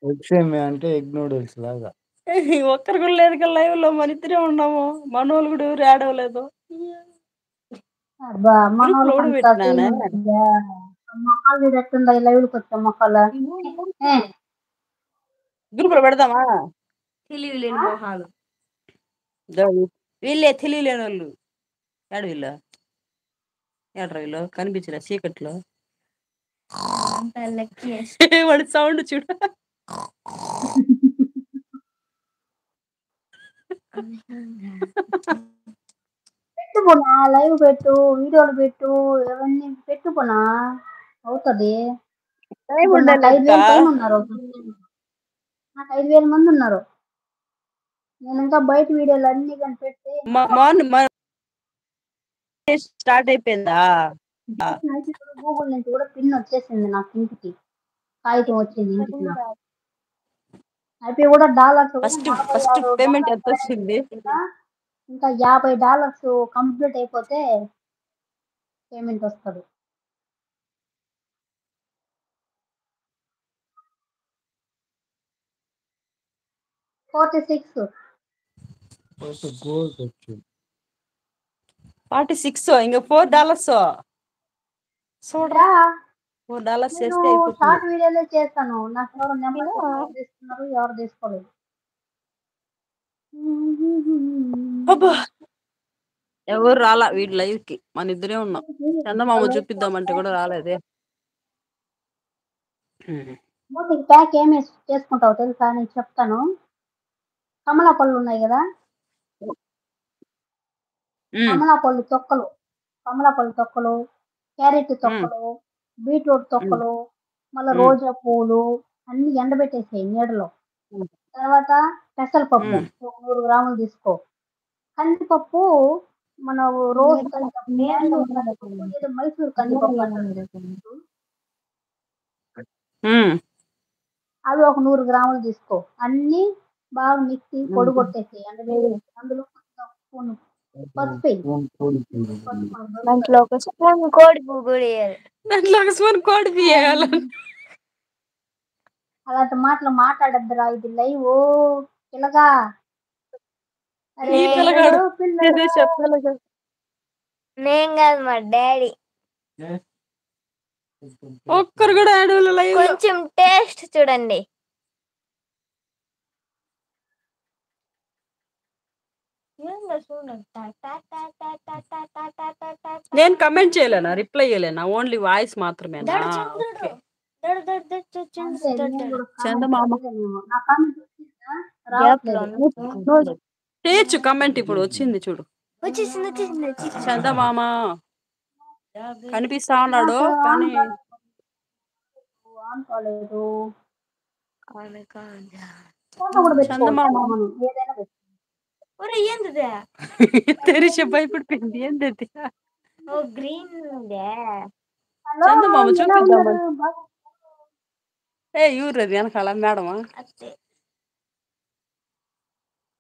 ఎగ్సేమి అంటే egg noodles లాగా. ఒక్కరు కూడా లేదు కదా లైవ్‌లో మనిద్దరే ఉన్నాము. మనోళ్ళు కూడా ఎవరు యాడ్ అవ్వలేదు. అబ్బా! గ్రూప్‌లో మనోళ్ళకి కూడా అంత సీన్ పెట్టినానే. ఉంటుందా? మొఖాలు చూడు ఎట్లుండాయి లైవ్‌లోకి వచ్చే మొఖాలు. ఏ గ్రూప్‌లో పెడదామా? ఆ? మొహాలు. దో వీళ్ళే తెలివిలేనోళ్ళు. ఏడ వీళ్ళు? ఏడ్రా వీళ్ళు? కనిపించలే చీకట్లో. వాడి సౌండ్ చూడు. పెట్టు పోనా లైవ్ పెట్టు, వీడియోలు పెట్టు, ఇవన్నీ పెట్టు పోనా అవుతది. టైం ఇప్పుడు నాకు ఉండలేదుకా. 5,000 పైన ఉన్నారు. నాకు 5,000 మంది ఉన్నారు. నేను ఇంకా బయట వీడియోలు అన్ని కానీ పెడితే మార్నింగ్ స్టార్ట్ అయిపోయిందా? గూగుల్ నుంచి కూడా పిన్ వచ్చేసింది నాకు ఇంటికి. కాగితం వచ్చింది ఇంటికి నాకు. అయిపోయి కూడా డాలర్స్ కూడా ఫస్ట్ 46 పేమెంట్ డాలర్స్ ఎంత వచ్చింది? ఇంకా $50 కంప్లీట్ అయిపోతే పేమెంట్ వస్తుంది. $46 గోల్డ్ వచ్చింది. 46 ఇంకా $4 చూడరా. యా $4 నేను చేస్తే అయిపోతుంది. షార్ట్ వీడియోలే చేస్తాను. నాకు ఎవరు నెంబర్ చెప్పి ఎవరు తీసుకున్నారు ఎవరు తీసుకోలేదు. అబ్బా ఎవరు రాలా వీడి లైవ్ కి. మన ఇద్దరే ఉన్నాం. చందమామ చూపిద్దామంటే కూడా రాలేదే. మూతికి ప్యాక్ ఏమి చేసుకుంటావు తెలుసా? నేను చెప్తాను. కమలా పళ్ళు ఉన్నాయి కదా, కమలా పళ్ళు తొక్కలు, క్యారెట్ తొక్కలు, బీట్రూట్ తొక్కలు, మళ్ళీ రోజా పూలు అన్ని ఎండబెట్టేసాయి నీడలో. తర్వాత పెసరపప్పు ఒక 100 గ్రాములు తీసుకో. కందిపప్పు మన రోజు కందిపప్పు, బెంగళూరు కందిపప్పు, ఏదో మైసూర్ కందిపప్పు అంటారు. అవి ఒక 100 గ్రాములు తీసుకో. అన్ని బాగా మిక్సీ పొడి కొట్టేసి ఎండబెట్టేసి అందులో స్పూన్ పసుపు వేయి. దాంట్లో ఒక స్పూన్ కోడి పువ్వు కూడా వేయాలి. దాంట్లో ఒక స్పూన్ కోడి బియ్యాలి. అలాంటి మాటలు మాట్లాడద్దురా, ఇది లైవ్ పిల్లగా. అరే పిల్లగాడు పిల్లలు చెప్పాలి. నేను కాదు మా డాడీ. ఒక్కరు కూడా ఆడవాళ్ళు లైవ్. కొంచెం టేస్ట్ చూడండి. నేను కమెంట్ చేయలేనా, రిప్లై చేయలేనా? ఓన్లీ వాయిస్ మాత్రమేనా? ఓకే. అంతే. నేను కూడా కామెంట్ చందమామ చేయలేనేమో. నా కామెంట్ వచ్చిందా? రావట్లేదు. చేయొచ్చు కమెంట్. ఇప్పుడు వచ్చింది చూడు. వచ్చేసింది. చందమామ కనిపిస్తా ఉన్నాడు నాకు కానీ ఆన్ కాలేదు. ఫోటో కూడా పెట్టుకోవచ్చు చందమామ మనం, ఏదైనా తెరిచి భయపడిపోయింది. ఏంది గ్రీన్ హలో చందమామ ఎలా చూపిద్దామని. ఉన్నారు? బాగా ఎవరు అది వెనకాల మేడమా?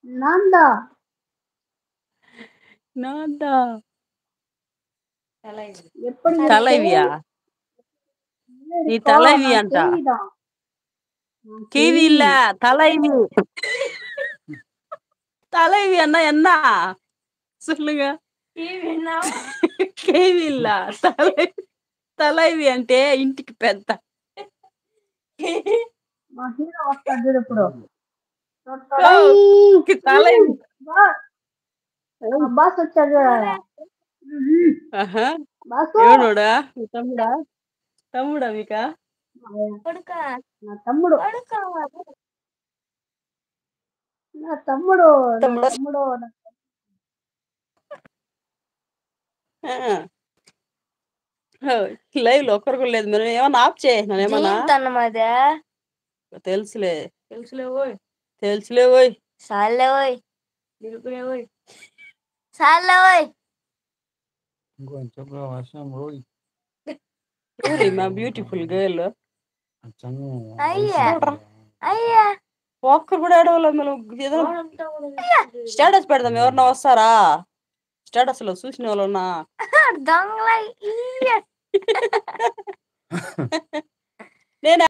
నాందా నాదా எப்படி తలైవియా? నీ తలైవి అంట. కివి இல்ல தலைவி. தலைவி அண்ணா என்ன சொல்லுங்க. కేవి இல்ல తలైవి అంటే ఇంటికి పెద్ద. మా హీరో వస్తాడు చూడు ఇప్పుడు. తలైవి. మా బాస్ వచ్చాడు చూడాలి. బాసు ఎవడోడా? తమ్ముడా మీకా? నా తమ్ముడు నా తమ్ముడు నా తమ్ముడు లైవ్ లో ఒక్కరు కూడా లేదు. మీరు ఏమన్నా ఆఫ్ చేసినా ఏమన్నా? అన్నమాదా తెలుసులే తెలుసులే ఓయ్. సాలేవోయ్ ఇంకొంచెం వర్షం రోజు మా బ్యూటిఫుల్ గర్ల్. అయ్యా ఒక్కరు కూడా ఏడవలేదు. మనం ఏదో స్టేటస్ పెడదాం. ఎవరన్నా వస్తారా? స్టేటస్ లో చూసిన వాళ్ళన్నా దొంగల